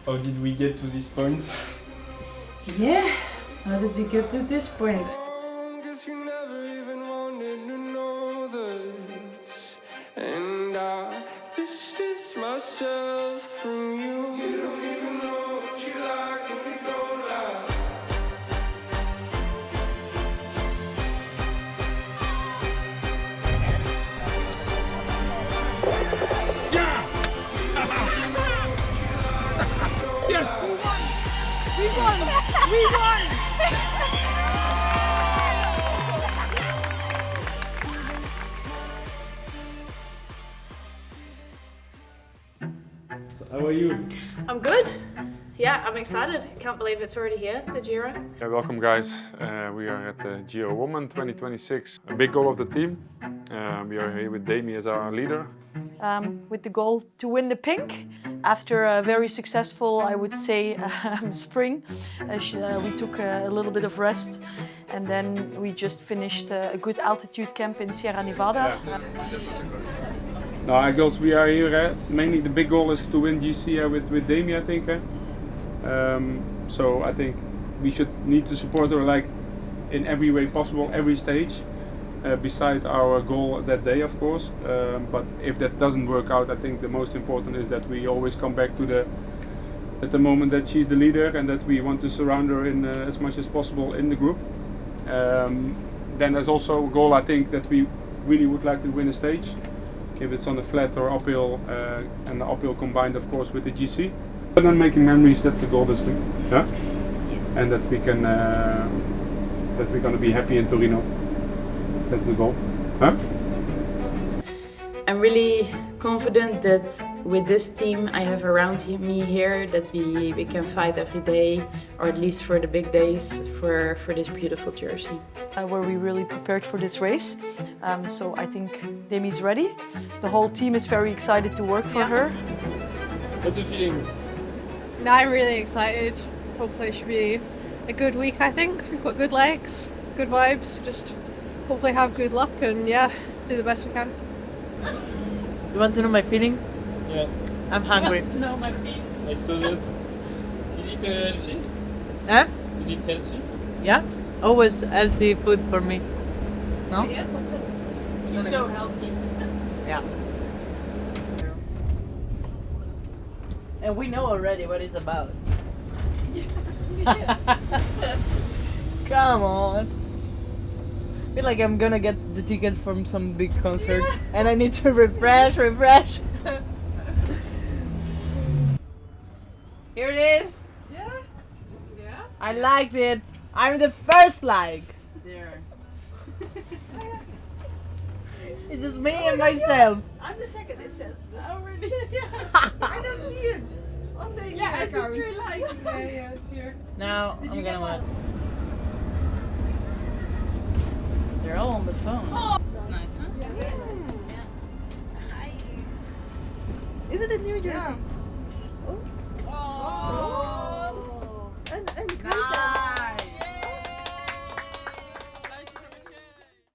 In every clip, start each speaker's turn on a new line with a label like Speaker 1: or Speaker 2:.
Speaker 1: How did we get to this point?
Speaker 2: Yeah, how did we get to this point?
Speaker 3: Guess you never even wanted to know this, and I distance myself from you. You don't even know what you like and you don't like.
Speaker 4: Yes! We won! We won!
Speaker 1: So how are you?
Speaker 5: I'm good. Yeah, I'm excited. Can't believe it's already here, the Giro.
Speaker 6: Yeah, welcome guys. We are at the Giro Woman 2026. A big goal of the team. We are here with Demi as our leader.
Speaker 7: With the goal to win the pink. After a very successful, I would say, spring, we took a little bit of rest, and then we just finished a good altitude camp in Sierra Nevada.
Speaker 8: No, girls, we are here. Mainly the big goal is to win GC with Demi, I think. So I think we should need to support her like in every way possible, every stage. Beside our goal that day, of course. But if that doesn't work out, I think the most important is that we always come back to the moment that she's the leader and that we want to surround her in as much as possible in the group. Then there's also a goal, I think, that we really would like to win a stage. If it's on the flat or uphill, and the uphill combined, of course, with the GC. But then making memories, that's the goal this week. Yeah? Yes. And that we can, that we're gonna be happy in Torino. That's the goal. Huh?
Speaker 2: I'm really confident that with this team I have around me here that we can fight every day, or at least for the big days, for this beautiful jersey.
Speaker 7: Where we really prepared for this race. So I think Demi's ready. The whole team is very excited to work for her.
Speaker 8: What's the feeling?
Speaker 9: No, I'm really excited. Hopefully it should be a good week, I think. We've got good legs, good vibes, just hopefully have good luck and yeah, do the best we can.
Speaker 4: You want to know my feeling?
Speaker 1: Yeah,
Speaker 4: I'm hungry.
Speaker 2: No, my feet.
Speaker 1: I saw that. Is it healthy?
Speaker 4: Huh?
Speaker 1: Is it healthy?
Speaker 4: Yeah? Always healthy food for me. No?
Speaker 2: Yeah. She's so healthy.
Speaker 4: Yeah. And we know already what it's about. Come on. I feel like I'm gonna get the ticket from some big concert and I need to refresh. Here it is.
Speaker 9: Yeah?
Speaker 4: I liked it. I'm the first like.
Speaker 2: There.
Speaker 4: It's just me and myself.
Speaker 9: I'm the second, it says.
Speaker 4: Oh really?
Speaker 9: I don't see it on the
Speaker 4: I see
Speaker 9: account.
Speaker 4: 3 likes.
Speaker 9: Yeah, it's here.
Speaker 4: Now
Speaker 9: Did
Speaker 4: I'm
Speaker 9: you
Speaker 4: gonna
Speaker 9: get
Speaker 4: watch. They're all on the phone.
Speaker 2: That's nice, huh?
Speaker 9: Yeah.
Speaker 4: Is it a new jersey?
Speaker 9: Yeah.
Speaker 2: Oh.
Speaker 9: And
Speaker 4: Nice.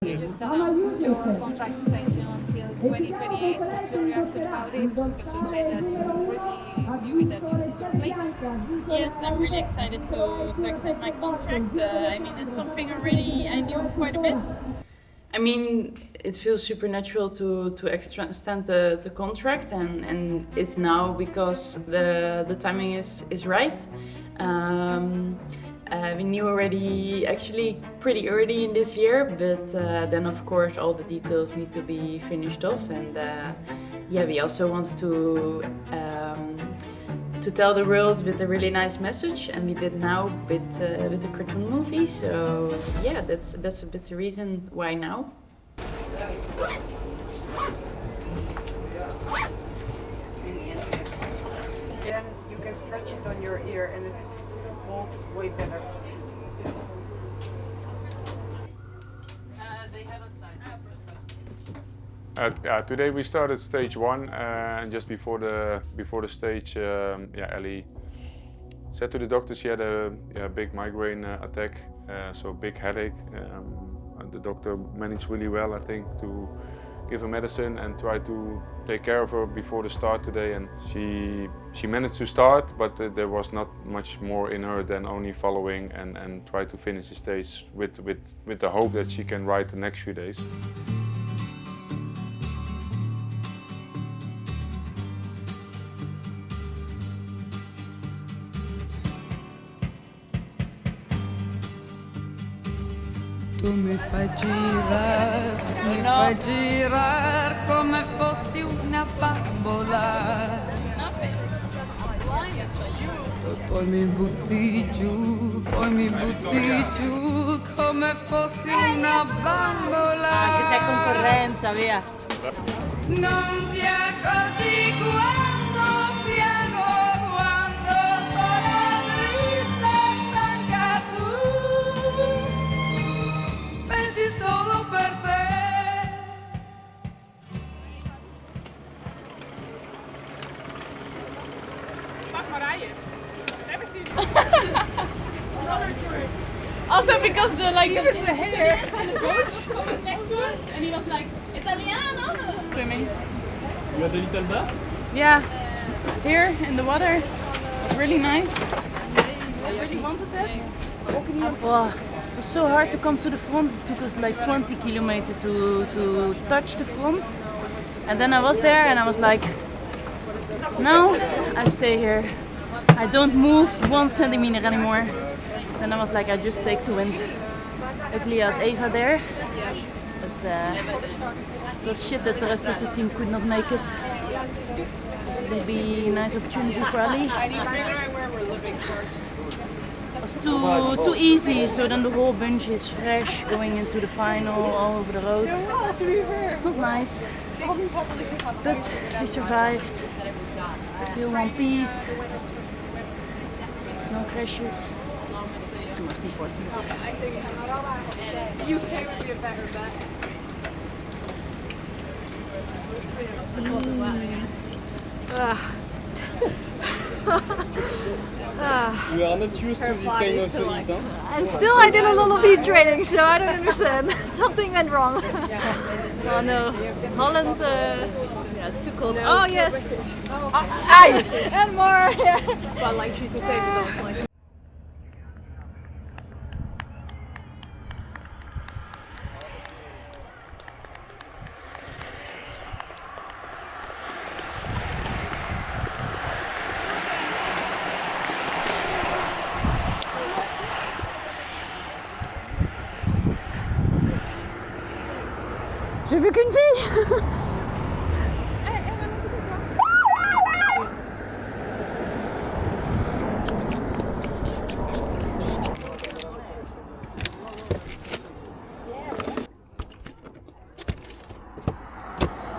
Speaker 10: You just announced your contract extension until 2028. What's your reaction about it? Because you said that you already knew that this is your place.
Speaker 5: Yes, I'm really excited to extend my contract. I mean, it's something I knew quite a bit.
Speaker 2: I mean, it feels supernatural to extend the contract, and it's now because the timing is right. We knew already actually pretty early in this year, but then of course all the details need to be finished off, and yeah, we also wanted to tell the world with a really nice message, and we did now with the cartoon movie. So yeah, that's a bit the reason why now.
Speaker 9: then you can stretch it on your ear and it holds way better.
Speaker 2: They haven't signed.
Speaker 6: Today we started stage 1, and just before the stage, Ellie said to the doctor she had a big migraine attack, so big headache. And the doctor managed really well, I think, to give her medicine and try to take care of her before the start today. And she managed to start, but there was not much more in her than only following and try to finish the stage with the hope that she can ride the next few days.
Speaker 3: Tu mi fai girar come fossi una bambola. Poi mi butti giù come fossi una bambola.
Speaker 4: Che c'è concorrenza, via.
Speaker 3: Non ti accorgi quando piango, quando sono triste e stanca tu. Pensi solo per te.
Speaker 5: Also because the hair and the coach coming next to us and he was like, Italiano! Swimming.
Speaker 1: You had a little bath?
Speaker 2: Yeah, here in the water. It was really nice.
Speaker 5: I really wanted that.
Speaker 2: Wow, it was so hard to come to the front. It took us like 20 kilometers to touch the front. And then I was there and I was like, no, I stay here. I don't move 1 centimeter anymore. Then I was like, I just take the wind. Luckily I had Eva there. But it was shit that the rest of the team could not make it. So it would be a nice opportunity for Ali. It was too easy, so then the whole bunch is fresh going into the final all over the road. It's not nice, but we survived. Still one piece, no crashes. It's the most important.
Speaker 9: UK would be a better bet.
Speaker 1: We are not used to this kind of heat, huh?
Speaker 11: And still I did a lot of heat training, so I don't understand. Something went wrong. Oh no, Holland, yeah, it's too cold.
Speaker 9: No,
Speaker 11: oh yes,
Speaker 9: Ice!
Speaker 11: and more. Yeah.
Speaker 9: But like she's the same as like.
Speaker 11: J'ai vu qu'une fille.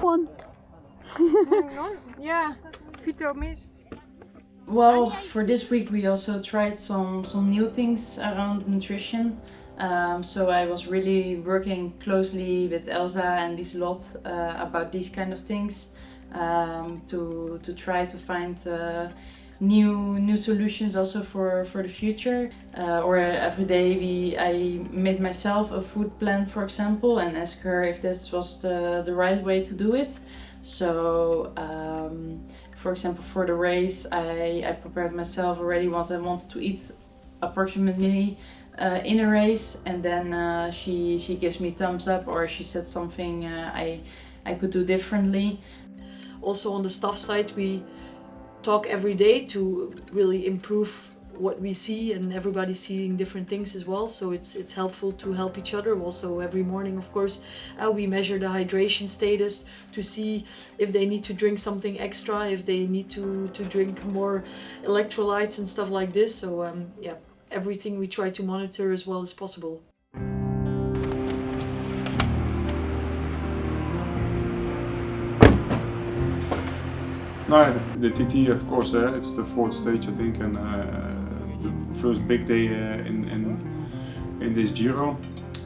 Speaker 11: One.
Speaker 9: Yeah, Vito missed.
Speaker 2: Well, for this week we also tried some new things around nutrition. So I was really working closely with Elsa and Lieselot about these kind of things to try to find new solutions also for the future. Or every day I made myself a food plan, for example, and asked her if this was the right way to do it. So for example, for the race I prepared myself already what I wanted to eat approximately in a race, and then she gives me thumbs up, or she said something I could do differently.
Speaker 7: Also on the staff side, we talk every day to really improve what we see, and everybody's seeing different things as well, so it's helpful to help each other. Also every morning, of course, we measure the hydration status to see if they need to drink something extra, if they need to drink more electrolytes and stuff like this. So yeah, everything we try to monitor as well as possible.
Speaker 8: No, the TT, of course, it's the 4th stage, I think, and the first big day in this Giro.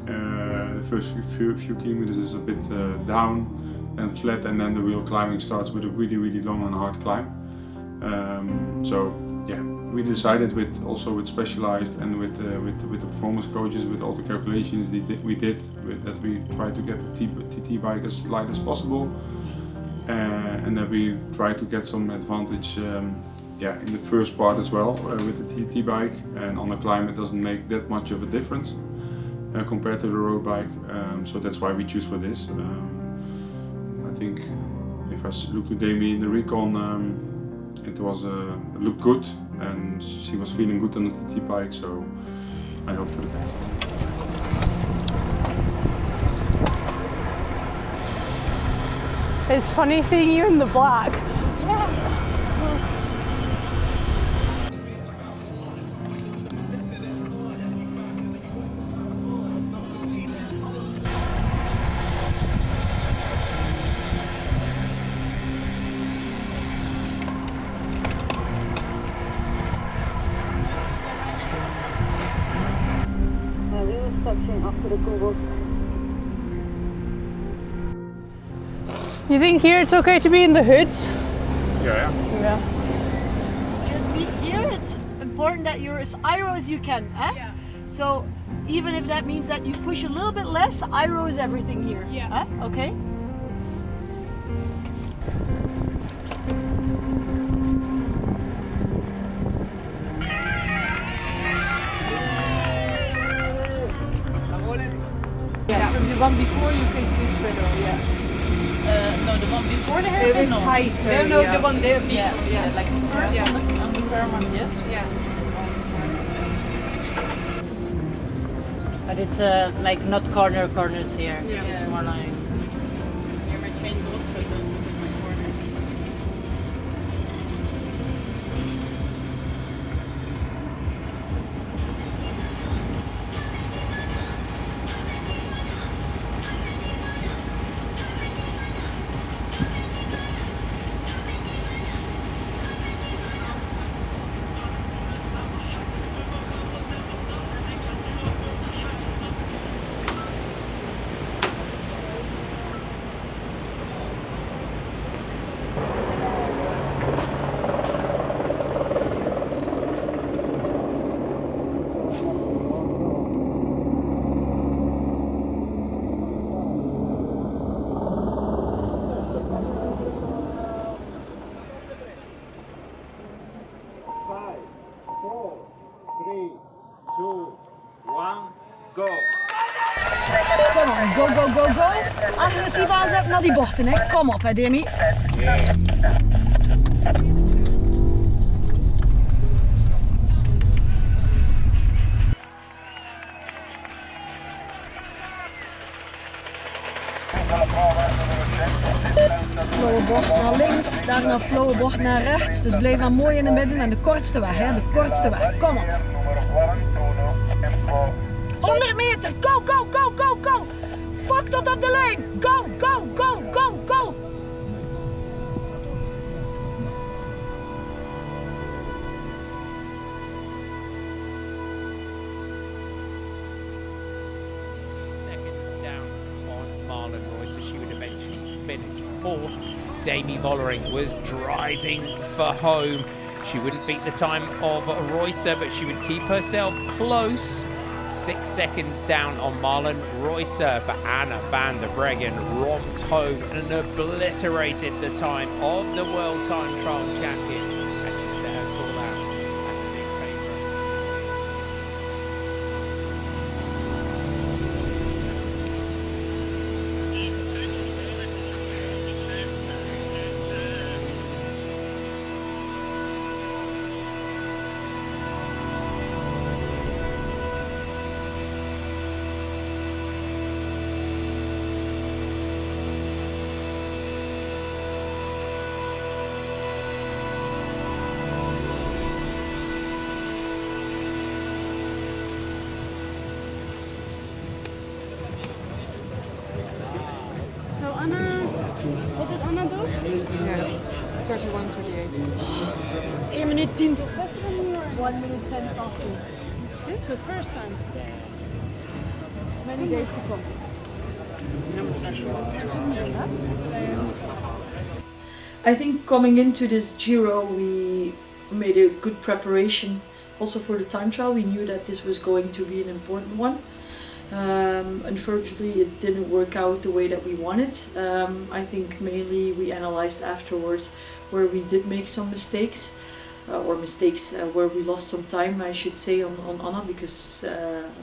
Speaker 8: The first few kilometers is a bit down and flat, and then the real climbing starts with a really long and hard climb. So yeah, we decided with Specialized and with the performance coaches, with all the calculations we did, that we try to get the TT bike as light as possible, and that we try to get some advantage in the first part as well with the TT bike, and on the climb it doesn't make that much of a difference compared to the road bike, so that's why we choose for this. I think if I look to Demi in the recon, it was looked good and she was feeling good on the TT bike, so I hope for the best.
Speaker 9: It's funny seeing you in the black. You think here it's okay to be in the hood?
Speaker 8: Yeah.
Speaker 7: Just be here. It's important that you're as aero as you can. Eh?
Speaker 5: Yeah.
Speaker 7: So even if that means that you push a little bit less, aero is everything here.
Speaker 5: Yeah.
Speaker 7: Eh? Okay.
Speaker 4: Yeah, from the one before you can push pedal, yeah.
Speaker 2: No, the one before the hairpin.
Speaker 9: It was
Speaker 2: no.
Speaker 9: tighter.
Speaker 4: No,
Speaker 9: yeah.
Speaker 4: the one there.
Speaker 2: Yeah, like first on the turn one, yes.
Speaker 9: Yeah.
Speaker 11: But it's like not corners here.
Speaker 9: Yeah.
Speaker 11: It's more like.
Speaker 2: Here my chain goes, so the corners.
Speaker 7: Kom on, go, go, go, go. Agressief aanzetten naar die bochten, hè. Kom op, hè, Demi. Flauwe bocht naar links, daarna flauwe bocht naar rechts. Dus blijf maar mooi in het midden en de kortste weg, hè. De kortste weg. Kom op. 100 meter, go, go, go, go, go! Fuck tot op de lijn! Go, go, go, go, go!
Speaker 12: Seconds down on Marlon Royce, so she would eventually finish fourth. Demi Vollering was driving for home. She wouldn't beat the time of Royce, but she would keep herself close. 6 seconds down on Marlon Royce, but Anna van der Breggen romped home and obliterated the time of the World Time Trial champion, and she set her stall out as a big favourite.
Speaker 5: So Anna, what did Anna do?
Speaker 9: Yeah. 31, 38.
Speaker 7: 1 minute 10. 1 minute 10 faster.
Speaker 5: So first time.
Speaker 7: Many days to come. I think coming into this Giro, we made a good preparation also for the time trial. We knew that this was going to be an important one. Unfortunately, it didn't work out the way that we wanted. I think mainly we analyzed afterwards where we did make some mistakes, where we lost some time, I should say, on Anna, because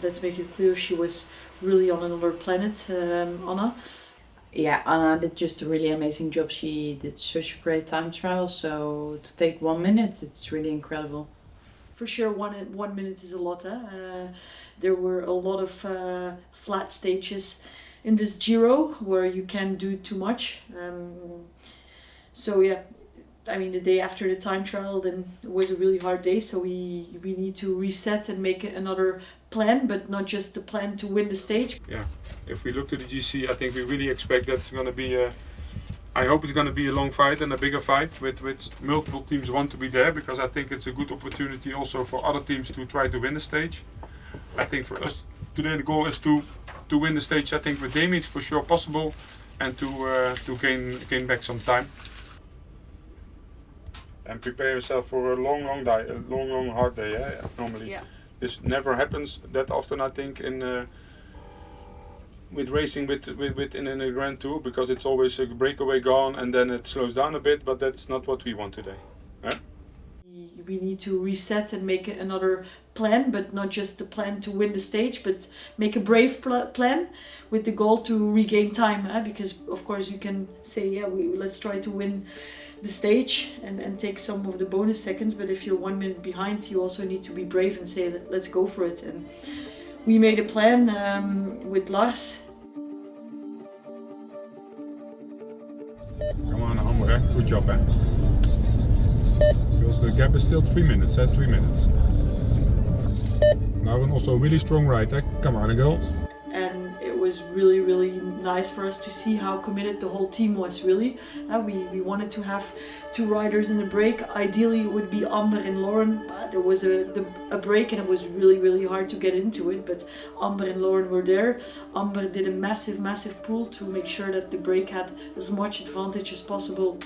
Speaker 7: let's make it clear, she was really on another planet, Anna.
Speaker 2: Yeah, Anna did just a really amazing job. She did such a great time trial, so to take 1 minute, it's really incredible.
Speaker 7: For sure, 1 minute is a lot. There were a lot of flat stages in this Giro where you can't do too much. So yeah, I mean, the day after the time trial, then it was a really hard day. So we need to reset and make another plan, but not just the plan to win the stage.
Speaker 8: Yeah, if we look to the GC, I think we really expect that's going to be I hope it's going to be a long fight and a bigger fight with multiple teams want to be there, because I think it's a good opportunity also for other teams to try to win the stage. I think for us today the goal is to win the stage. I think with Demi it's for sure possible, and to gain back some time. And prepare yourself for a long hard day. Yeah, normally. Yeah. This never happens that often, I think, in with racing in a Grand Tour, because it's always a breakaway gone and then it slows down a bit, but that's not what we want today. Yeah?
Speaker 7: We need to reset and make another plan, but not just the plan to win the stage, but make a brave plan with the goal to regain time. Because of course you can say, yeah, let's try to win the stage and take some of the bonus seconds, but if you're 1 minute behind, you also need to be brave and say, let's go for it. And we made a plan with Lars.
Speaker 8: Come on, Amber, good job, eh? Because the gap is still 3 minutes, 3 minutes. Now and also a really strong ride, eh? Come on, girls.
Speaker 7: And it was really, really nice for us to see how committed the whole team was, really. We wanted to have 2 riders in the break. Ideally it would be Amber and Lauren. There was a break and it was really, really hard to get into it, but Amber and Lauren were there. Amber did a massive pull to make sure that the break had as much advantage as possible.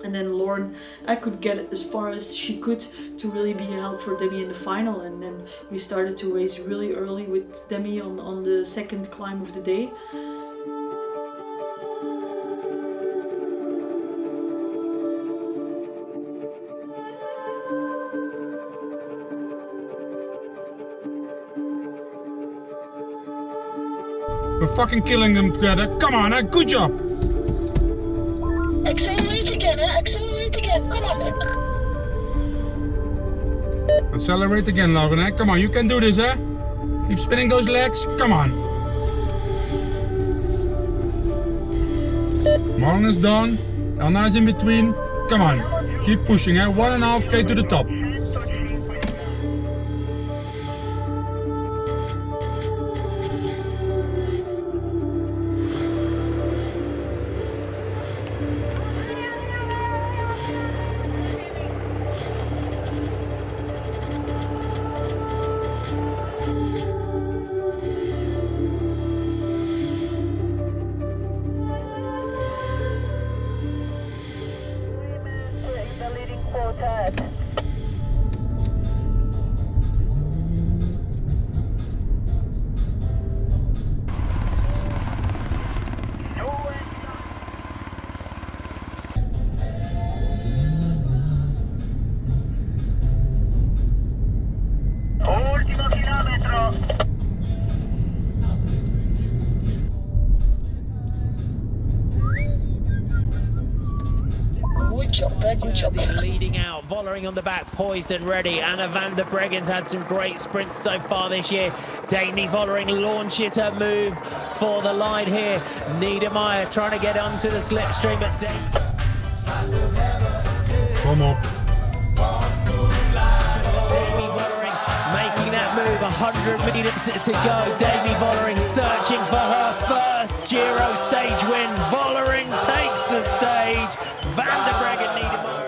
Speaker 7: And then Lauren could get as far as she could to really be a help for Demi in the final. And then we started to race really early with Demi on the second climb of the day.
Speaker 8: We're fucking killing them together. Come on, good job.
Speaker 13: Accelerate again, accelerate again. Come on.
Speaker 8: Accelerate again, Lauren. Come on, you can do this, eh? Keep spinning those legs. Come on. Marlon is done. Anna is in between. Come on. Keep pushing, eh? 1.5K to the top.
Speaker 13: Good job.
Speaker 12: Leading out, Vollering on the back, poised and ready. Anna van der Breggen's had some great sprints so far this year. Demi Vollering launches her move for the line here. Niedermeyer trying to get onto the slipstream, but
Speaker 8: Come on.
Speaker 12: Demi Vollering making that move, 100 minutes to go. Demi Vollering searching for her first Giro stage win. Vollering takes the stage. Van der Breggen, Niedermeyer.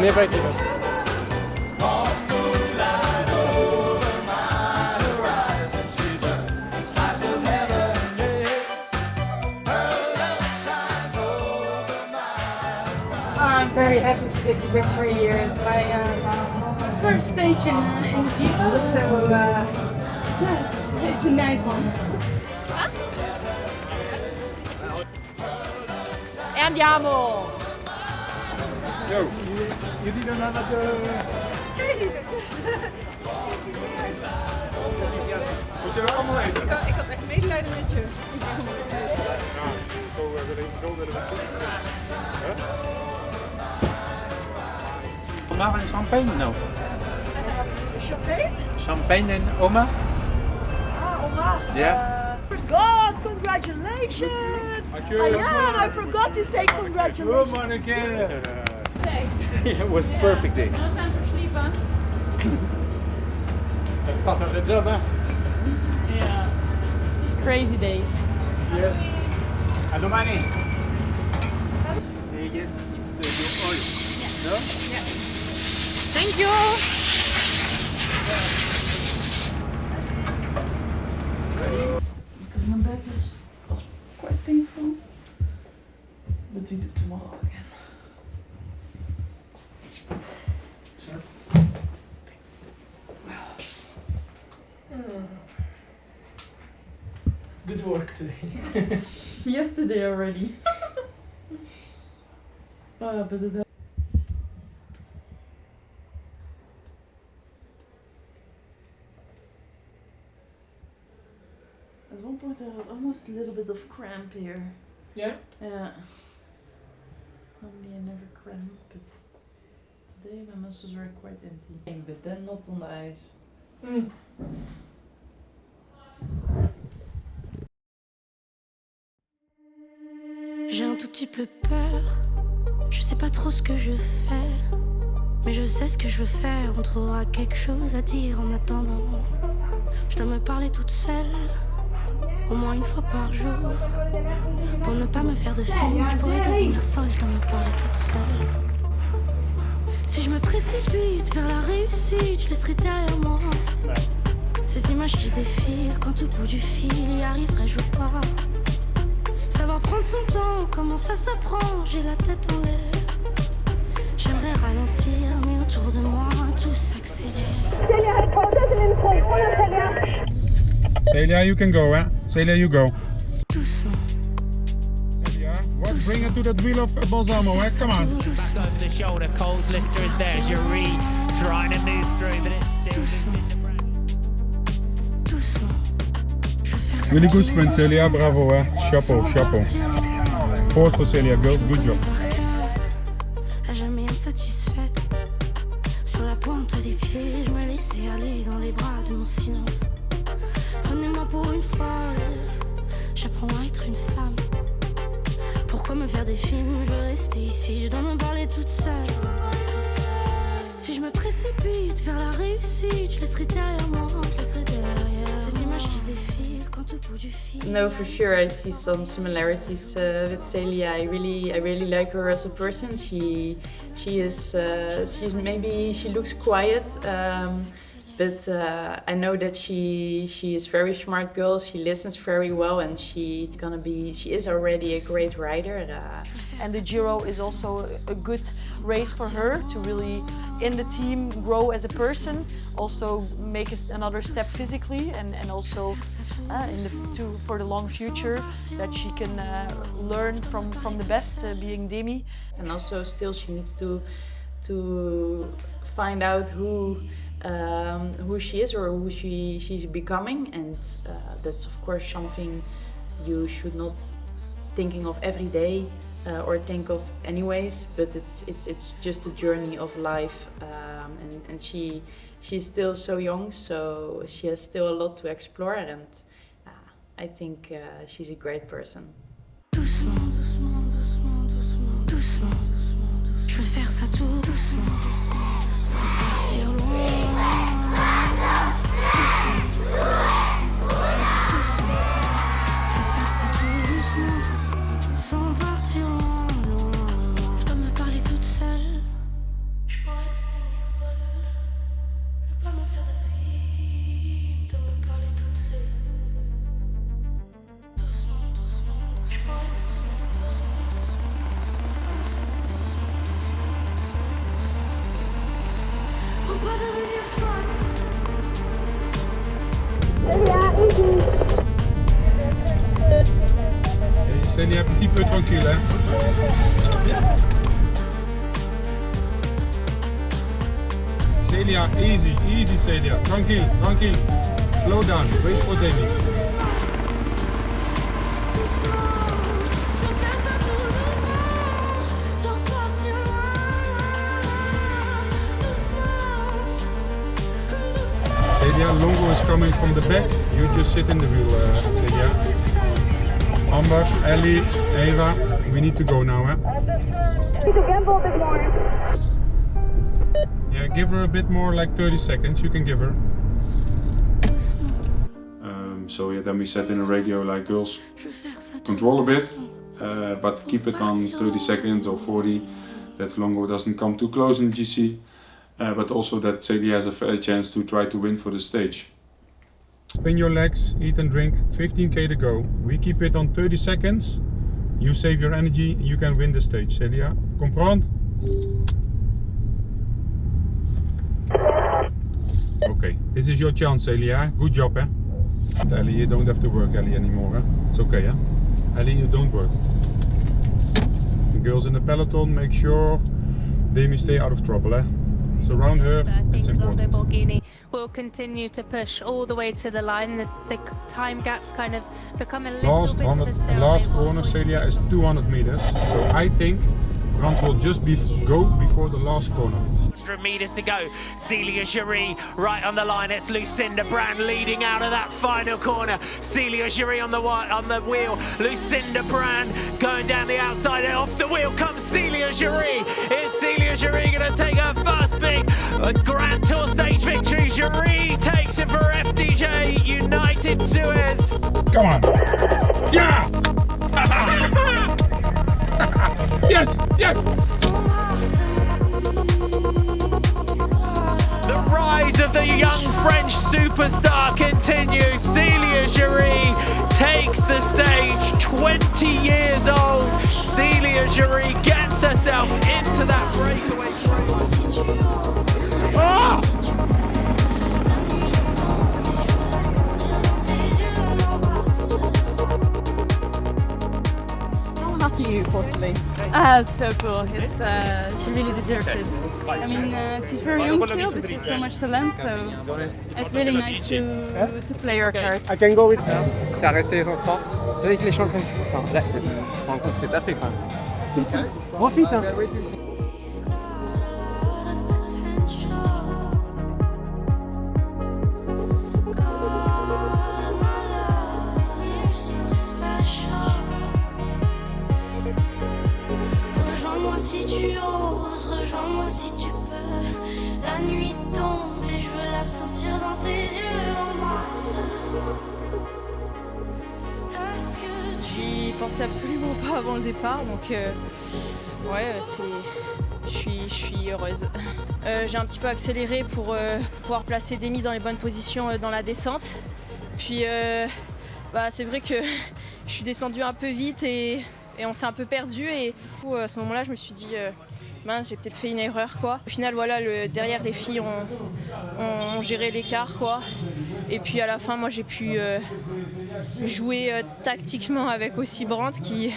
Speaker 1: never give up.
Speaker 2: I'm very happy to take the victory here. It's my first stage in the Giro, so yeah, it's a nice one.
Speaker 11: E andiamo!
Speaker 8: Yo, jullie dan aan het... Moet je wel allemaal eten?
Speaker 5: Ik had echt medelijden met je.
Speaker 8: Ja, zo willen we het.
Speaker 14: Oma en champagne? No.
Speaker 7: Champagne?
Speaker 14: Champagne and Oma?
Speaker 7: Ah, Oma.
Speaker 14: Yeah.
Speaker 7: Forgot! Congratulations! I forgot to say congratulations.
Speaker 8: Come on again.
Speaker 1: It was perfect day.
Speaker 5: No time for sleep, huh?
Speaker 1: That's part of the job, huh?
Speaker 2: Yeah. Crazy day.
Speaker 1: Yes.
Speaker 14: A domani. Yes, it's your oil. No?
Speaker 11: Thank you!
Speaker 4: Because my back was quite painful. But we do tomorrow again. Sir? Thanks. Good work today.
Speaker 2: Yesterday already. But
Speaker 4: At one point I had almost a little bit of cramp here.
Speaker 2: Yeah?
Speaker 4: Yeah. Normally I never cramp, but today my muscles were quite empty.
Speaker 2: But then not on the ice.
Speaker 15: J'ai un tout petit peu peur, je sais pas trop ce que je fais, mais je sais ce que je veux faire, on trouvera quelque chose à dire en attendant. Je dois me parler toute seule, au moins une fois par jour, pour ne pas me faire de film, je pourrais devenir folle, je dois me parler toute seule. Si je me précipite vers la réussite, je laisserai derrière moi ces images qui défilent, quand au bout du fil y arriverai-je ou pas. Savoir prendre son temps, comment ça s'apprend, j'ai la tête en l'air. J'aimerais ralentir, mais autour de moi tout s'accélère.
Speaker 8: Celia, you can go, eh? Celia, you go.
Speaker 15: Doucement.
Speaker 8: Celia, what? Bring it to that wheel of Balsamo, eh? Come on.
Speaker 12: Back over the shoulder, Cole's Lister is there. Gery trying to move through, but it's still in the brand.
Speaker 8: Really good sprint, Celia. Bravo, eh? Chapeau, chapeau. Fourth for Celia, good job.
Speaker 15: À jamais insatisfaite, sur la pointe des pieds, je me laissais aller dans les bras de mon silence. Prenez-moi pour une folle, j'apprends à être une femme. Pourquoi me faire des films, je veux rester ici, je dois me parler toute seule. Si je me précipite vers la réussite, je laisserai derrière moi, je laisserai derrière ces images qui défilent quand au bout du fil.
Speaker 2: No, for sure I see some similarities with Celia. I really like her as a person. She looks quiet, but I know that she is a very smart girl. She listens very well, and she is already a great rider.
Speaker 7: And the Giro is also a good race for her to really, in the team, grow as a person, also make another step physically, and also for the long future that she can learn from the best, being Demi.
Speaker 2: And also still she needs to find out who she is or who she's becoming, and that's of course something you should not thinking of every day. Or think of anyways, but it's just a journey of life, and she's still so young, so she has still a lot to explore, and I think she's a great person.
Speaker 15: Doucement, doucement, doucement, doucement, doucement, doucement. Je veux faire ça tout doucement, sans partir loin. Je veux faire ça tout doucement, sans partir loin. Je dois me parler toute seule. Je
Speaker 8: Celia, petit peu tranquille, hein. Celia, easy, easy Celia, tranquille, tranquille. Slow down, wait for Demi. Celia, Longo is coming from the back. You just sit in the wheel, Celia. Amber, Ellie, Eva, we need to go now, eh? Yeah, give her a bit more, like 30 seconds. You can give her. So yeah, then we said in the radio, like, girls, control a bit, but keep it on 30 seconds or 40. That Longo doesn't come too close in GC. But also that Celia has a fair chance to try to win for the stage. Spin your legs, eat and drink, 15k to go. We keep it on 30 seconds. You save your energy, you can win the stage. Celia, comprendre? Okay, this is your chance, Celia. Good job, eh? Ellie, you don't have to work, Ellie, anymore, eh? It's okay, eh? Ellie, you don't work. The girls in the peloton, make sure Demi stay out of trouble, eh? Surround her, it's important.
Speaker 16: Borghini will continue to push all the way to the line. The time gaps kind of become a little bit facile.
Speaker 8: Last corner, Celia, is 200 meters. So I think Frans will just go before the last corner.
Speaker 12: 100 meters to go. Celia Gery right on the line. It's Lucinda Brand leading out of that final corner. Celia Gery on the wheel. Lucinda Brand going down the outside. Off the wheel comes Celia Gery. Is Celia Gery going to take her first big Grand Tour stage victory? Gery takes it for FDJ UNITED-SUEZ.
Speaker 8: Come on. Yeah! Yes, yes!
Speaker 12: The rise of the young French superstar continues. Celia Gery takes the stage, 20 years old. Celia Gery gets herself into that breakaway train. Oh!
Speaker 5: You, Portly. It's so cool. It's she really deserves it. I mean, she's very young still, but she has so much talent. So it's really nice to play her card.
Speaker 1: I can go with.
Speaker 17: T'as resté longtemps. C'est avec les champions qui font ça. Là, tu te rends compte ce que t'as fait quand même.
Speaker 1: Profite. Hein.
Speaker 15: Si tu oses, rejoins-moi si tu peux. La nuit tombe et je veux la sentir dans tes yeux. Embrasse.
Speaker 18: J'y pensais absolument pas avant le départ, donc ouais, je suis heureuse. J'ai un petit peu accéléré pour pouvoir placer Demi dans les bonnes positions dans la descente. Puis c'est vrai que je suis descendue un peu vite et on s'est un peu perdu, et du coup à ce moment-là je me suis dit mince, j'ai peut-être fait une erreur quoi. Au final voilà, derrière les filles ont géré l'écart quoi. Et puis à la fin moi j'ai pu jouer tactiquement avec aussi Brandt qui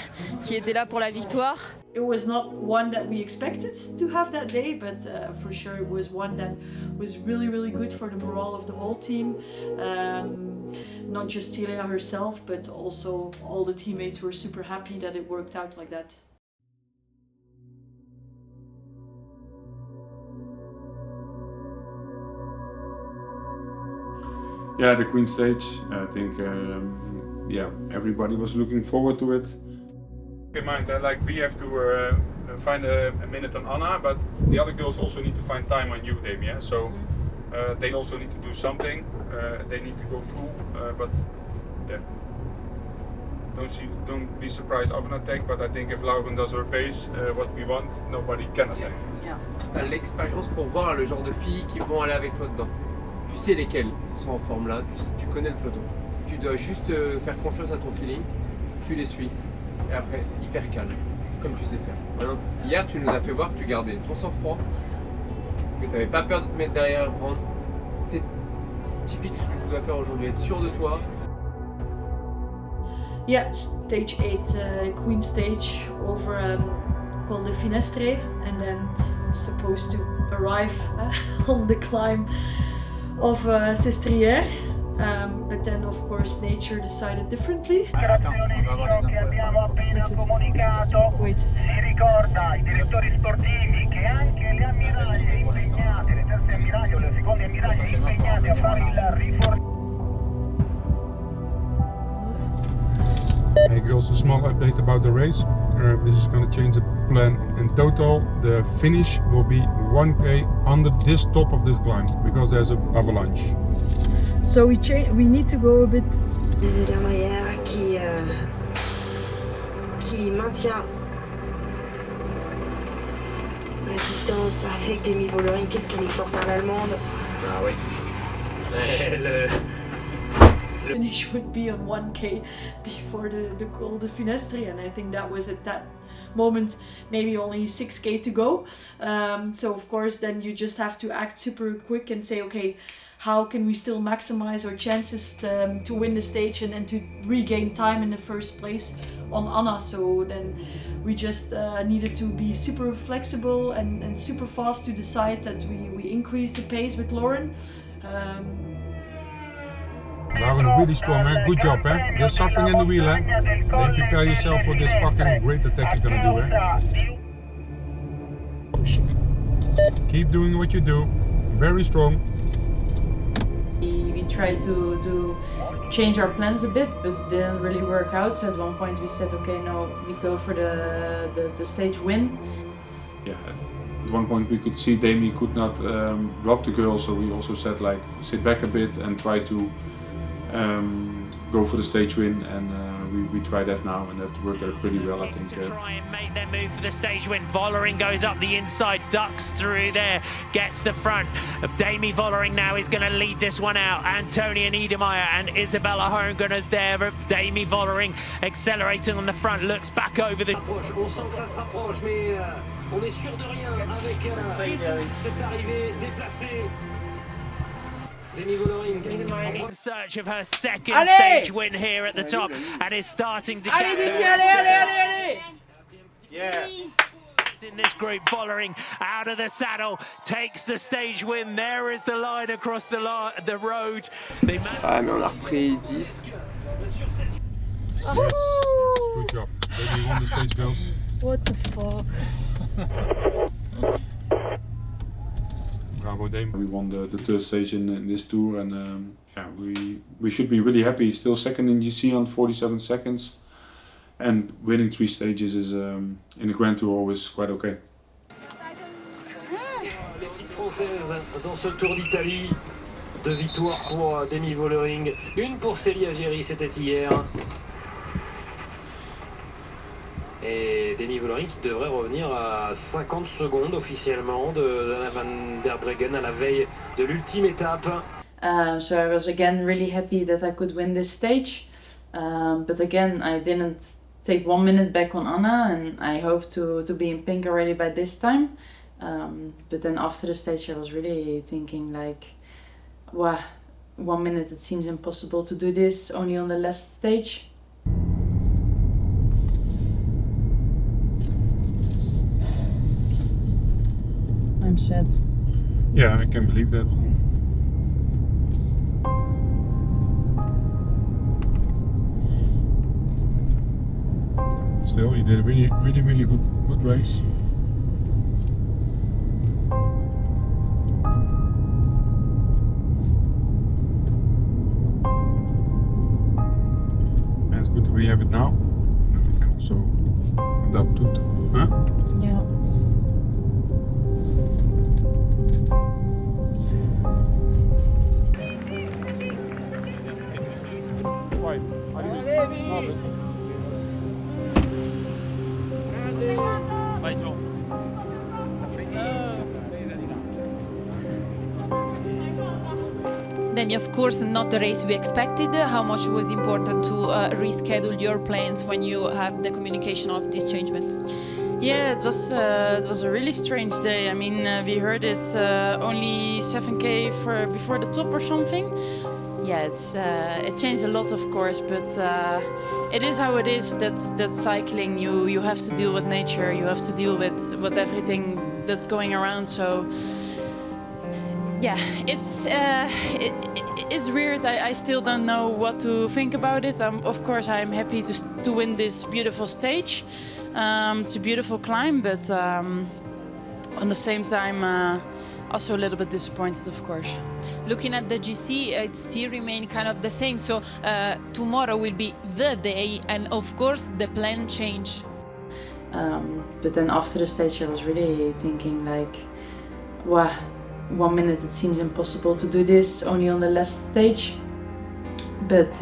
Speaker 18: était là pour la victoire.
Speaker 7: It was not one that we expected to have that day, but for sure it was one that was really, really good for the morale of the whole team. Not just Celia herself, but also all the teammates were super happy that it worked out like that.
Speaker 8: Yeah, the Queen stage, I think, yeah, everybody was looking forward to it. Keep in mind, like we have to find a minute on Anna, but the other girls also need to find time on you, Demi. Yeah? So they also need to do something. They need to go full, but yeah, don't be surprised of an attack. But I think if Lauren does her pace, what we want, nobody can attack.
Speaker 17: Yeah. T'as l'expérience pour voir le genre de filles qui vont aller avec toi dedans. Tu sais lesquelles sont en forme là, tu connais le peloton. Tu dois juste faire confiance à ton feeling, tu les suis. Et après, hyper calme, comme tu sais faire. Maintenant, hier, tu nous as fait voir que tu gardais ton sang-froid, que tu n'avais pas peur de te mettre derrière et prendre. C'est typique ce que tu dois faire aujourd'hui, être sûr de toi.
Speaker 7: Yeah, stage 8, Queen stage over called the Finestre, and then supposed to arrive on the climb of Sestriere. But then of course nature decided differently. Wait.
Speaker 19: Si ricorda ai direttori sportivi che anche le ammiraglie impegnate, le terze ammiraglie o le seconde ammiraglie impegnate a fare il rinforzo.
Speaker 8: Hey girls, a small update about the race. This is going to change the plan. In total, the finish will be 1k under this top of this climb because there's an avalanche.
Speaker 7: So we need to go a bit.
Speaker 20: Derrière qui maintient la distance avec Demi Vollering. Qu'est-ce qu'elle est forte, l'allemande.
Speaker 17: Ah oui.
Speaker 7: Finish would be on 1k before the Col de Finestre, and I think that was at that moment maybe only 6k to go. So of course then you just have to act super quick and say, okay, how can we still maximize our chances to win the stage and to regain time in the first place on Anna. So then we just needed to be super flexible and super fast to decide that we increase the pace with Lauren.
Speaker 8: Lauren, really strong, eh? Good job, eh? There's suffering in the wheel, eh? Then prepare yourself for this fucking great attack you're gonna do, eh? Keep doing what you do. Very strong.
Speaker 2: We tried to change our plans a bit, but it didn't really work out. So at one point we said, okay, no, we go for the stage win.
Speaker 8: Yeah, at one point we could see Demi could not drop the girl, so we also said like sit back a bit and try to go for the stage win, and we tried that now, and that worked out pretty well, I think.
Speaker 12: Try and make their move for the stage win. Vollering goes up the inside, ducks through there, gets the front of Demi Vollering now is going to lead this one out. Antonia Niedermeyer and Isabella Hogan is there. Demi Vollering accelerating on the front, looks back over the...
Speaker 21: On sent que ça se rapproche, mais on est sûr de rien avec cette arrivée déplacée. Demi Vollering
Speaker 12: in search of her second stage win here at the top, and is starting to get
Speaker 4: allez.
Speaker 12: Yeah. In this group, Vollering out of the saddle, takes the stage win. There is the line across the road.
Speaker 17: Ah mais on a repris 10.
Speaker 8: Yes, good job. Demi won the stage, girls.
Speaker 7: What the fuck?
Speaker 8: Bravo, Demi. We won the third stage in this tour, and yeah, we should be really happy. Still second in GC on 47 seconds, and winning 3 stages is in the Grand Tour always quite okay.
Speaker 21: L'équipe française dans ce Tour d'Italie. 2 victoires pour Demi Vollering, une pour Celia Gery, c'était hier. Et Demi Vollering qui devrait revenir à 50 secondes officiellement de Anna van der Breggen à la veille de l'ultime étape.
Speaker 2: So I was again really happy that I could win this stage. But again, I didn't take 1 minute back on Anna, and I hope to be in pink already by this time. But then after the stage I was really thinking like, wow, 1 minute, it seems impossible to do this only on the last stage. I'm sad.
Speaker 8: Yeah, I can believe that. Still, you did a really good race. And it's good that we have it now. And we can also adapt to it. Huh?
Speaker 2: Yeah.
Speaker 22: Demi, of course, not the race we expected. How much was important to reschedule your plans when you have the communication of this changement?
Speaker 2: Yeah, it was a really strange day. I mean, we heard it only 7k before the top or something. yeah, it changed a lot, of course, but it is how it is. That's cycling. You have to deal with nature. You have to deal with everything that's going around. So yeah, it's weird. I still don't know what to think about it. Of course, I'm happy to win this beautiful stage. It's a beautiful climb, but on the same time, also a little bit disappointed, of course.
Speaker 22: Looking at the GC, it still remains kind of the same. So tomorrow will be the day, and of course the plan change.
Speaker 2: But then after the stage, I was really thinking like, wow, 1 minute it seems impossible to do this only on the last stage. But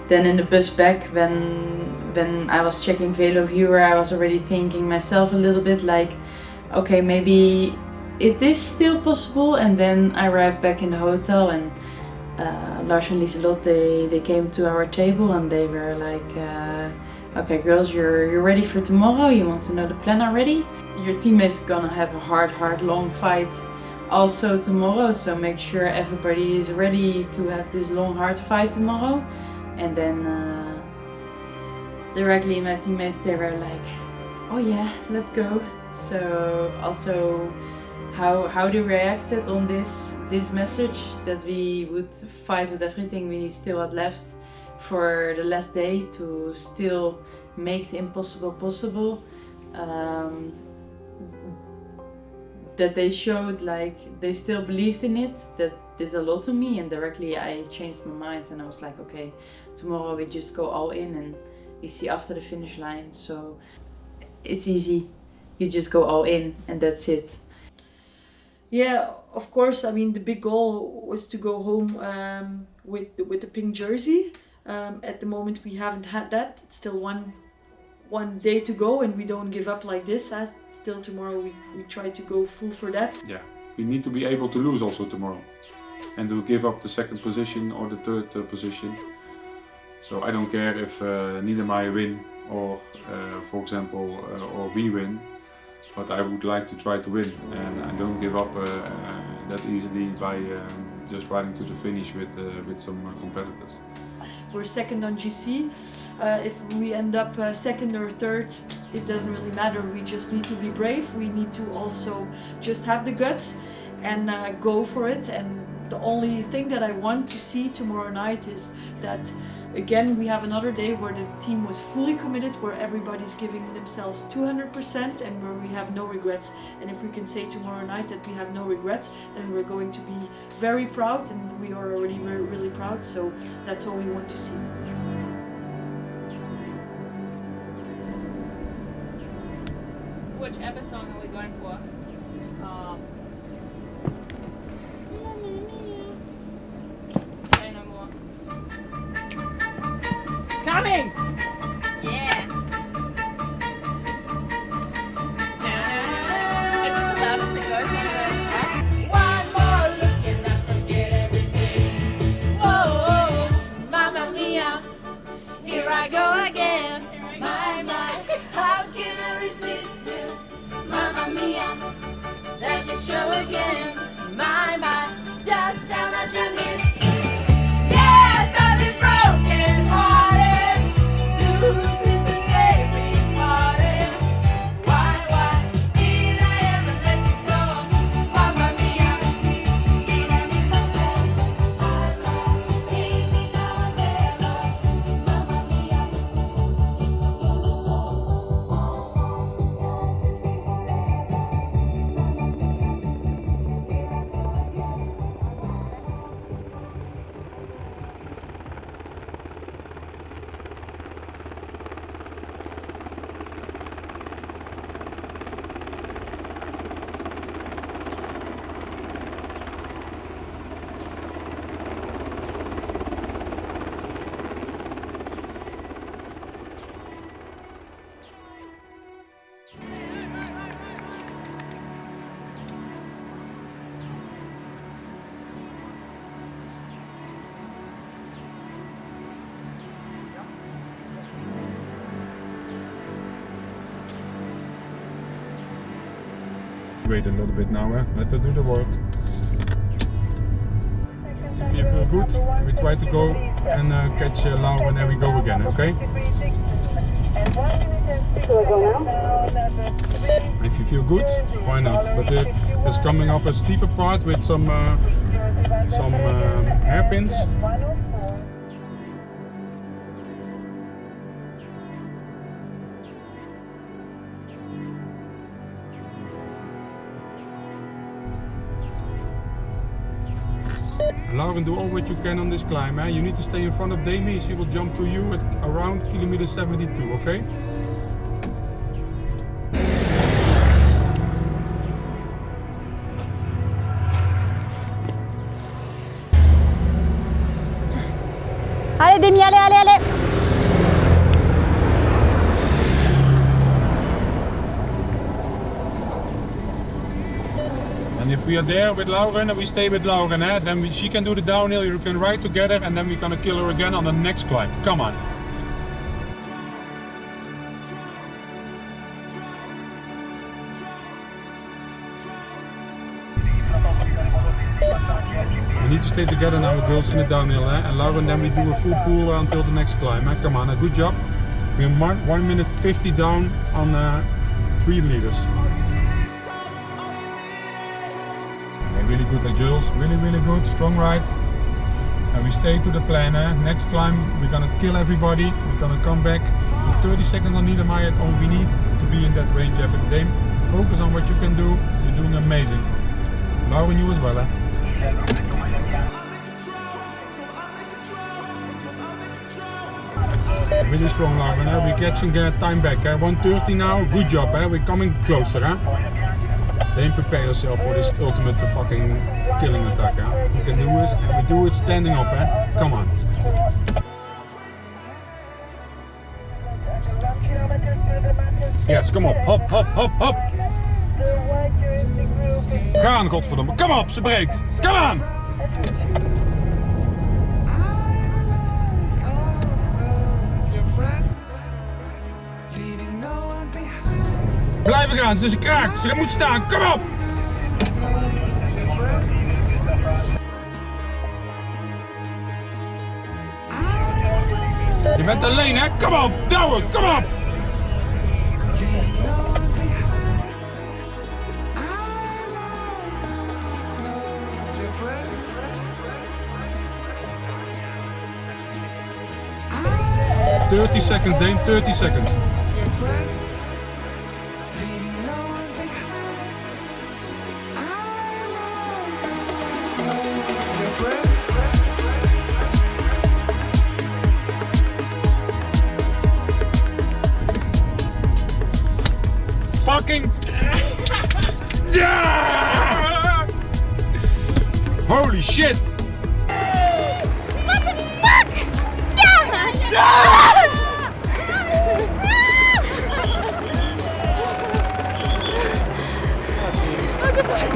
Speaker 2: then in the bus back, when I was checking Velo Viewer, I was already thinking myself a little bit like, okay, maybe it is still possible. And then I arrived back in the hotel, and Lars and Lieselot, they came to our table and they were like, okay girls, you're ready for tomorrow? You want to know the plan already? Your teammates are gonna have a hard long fight also tomorrow, so make sure everybody is ready to have this long hard fight tomorrow. And then directly my teammates, they were like, oh yeah, let's go. So also how they reacted on this message that we would fight with everything we still had left for the last day to still make the impossible possible. That they showed like they still believed in it, that did a lot to me, and directly I changed my mind and I was like, okay, tomorrow we just go all in and we see after the finish line. So it's easy, you just go all in and that's it.
Speaker 7: Yeah, of course. I mean, the big goal was to go home with the pink jersey. At the moment, we haven't had that. It's still one day to go, and we don't give up like this. Still tomorrow, we try to go full for that.
Speaker 8: Yeah, we need to be able to lose also tomorrow, and to give up the second position or the third position. So I don't care if Niedermayer win or, for example, or we win. But I would like to try to win, and I don't give up that easily by just riding to the finish with some competitors.
Speaker 7: We're second on GC. If we end up second or third, it doesn't really matter. We just need to be brave. We need to also just have the guts and go for it. And the only thing that I want to see tomorrow night is that, again, we have another day where the team was fully committed, where everybody's giving themselves 200% and where we have no regrets. And if we can say tomorrow night that we have no regrets, then we're going to be very proud, and we are already really proud. So that's all we want to see.
Speaker 5: Which episode song are we going for? Say no more.
Speaker 4: It's coming!
Speaker 5: Yeah! Is this the loudest it goes on the app?
Speaker 3: One more look and I forget everything. Whoa, mamma mia, here I go again. My, how can I resist you? Mamma mia, there's a show again. My, just how much I missed you. Yes, I've been broken hearted. Blues is a favorite party. Why did I ever let you go? Mamma mia, even if I said I love, leave me now and never. Mamma mia, it's a good
Speaker 8: Wait a little bit now, let her do the work. if you feel good, we try to go and catch Laura and then we go again, okay? If you feel good, why not? But there's coming up a steeper part with some hairpins. Lauren, do all what you can on this climb. You need to stay in front of Demi. She will jump to you at around kilometer 72, okay?
Speaker 5: Allez Demi, allez, allez, allez.
Speaker 8: And if we are there with Lauren and we stay with Lauren, then she can do the downhill, you can ride together, and then we're gonna kill her again on the next climb. Come on. We need to stay together now, girls, in the downhill, and Lauren, then we do a full pull until the next climb. Come on, good job. We're 1 minute 50 down on 3 meters. Really good, girls, really good, strong ride. And we stay to the plan. Next climb we're gonna kill everybody, we're gonna come back. 30 seconds on Niedermeyer, all we need to be in that range. But Dame, focus on what you can do, you're doing amazing. Lauren, you as well. Really strong, Lauren. We're catching time back. 1:30 now, good job. We're coming closer. Then prepare yourself for this ultimate fucking killing attack. You can do this, and we do it standing up. Come on. Yes, come op. Hop, hop, hop, hop. Gaan, godverdomme. Kom op, ze breekt. Come on. Blijven gaan, ze kraakt, ze moet staan, kom op! Je bent alleen, hè? Kom op, douwen, kom op! ...30 seconds, Dame, 30 seconds. Fucking yeah! Holy shit!
Speaker 5: What the fuck? Yeah! What the fuck?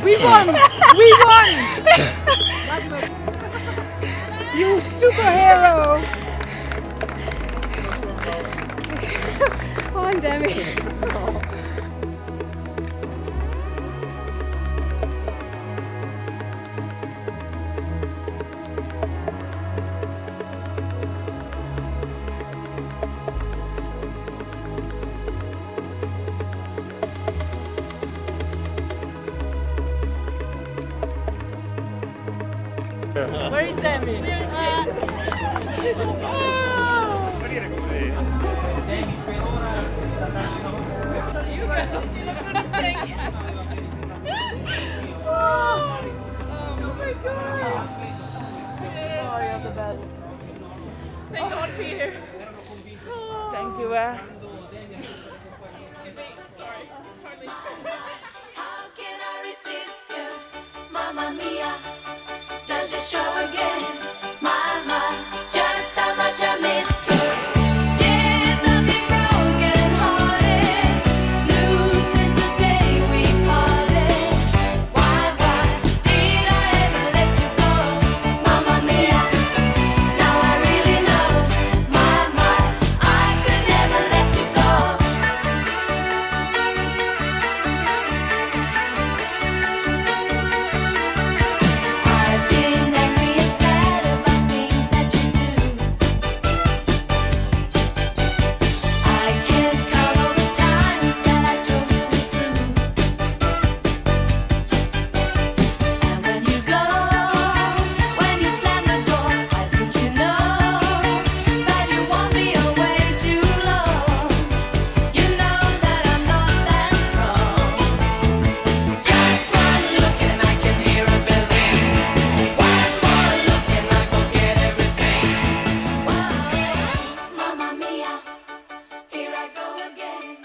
Speaker 4: We won! We won! You superhero!
Speaker 9: Come on, Demi.
Speaker 4: Where is Demi?
Speaker 5: You girls, you look good in pink. Oh my god.
Speaker 4: Oh, you're the best.
Speaker 5: Thank God for you.
Speaker 2: everywhere.
Speaker 15: How can I resist you, Mamma Mia? Does it show again, my, just how much I missed you? There's something broken hearted, blue since the day we parted. Why did I ever let you go, Mamma Mia? Now I really know, my, I could never let you go. I've been angry and sad about things that you do. I can't count all the times that I told you we're through. And when you go, when you slam the door, I think you know that you won't be away too long. You know that I'm not that strong. Just one look and I can hear a bell ring. One more look and I forget everything. Whoa, Mamma Mia, here I go again.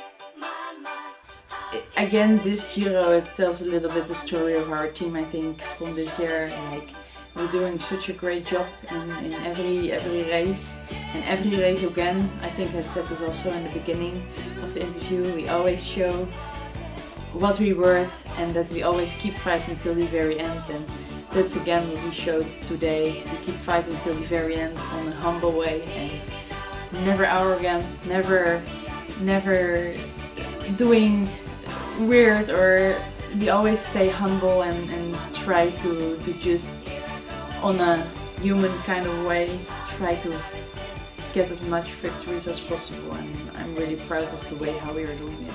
Speaker 2: Again, this Giro, it tells a little bit the story of our team, I think, from this year. Like, we're doing such a great job in every race. And every race, again, I think I said this also in the beginning of the interview, we always show what we worth and that we always keep fighting till the very end. And that's again what we showed today. We keep fighting till the very end on a humble way and never arrogant, never doing weird, or we always stay humble and try to just on a human kind of way try to get as much victories as possible, and I'm really proud of the way how we are doing it.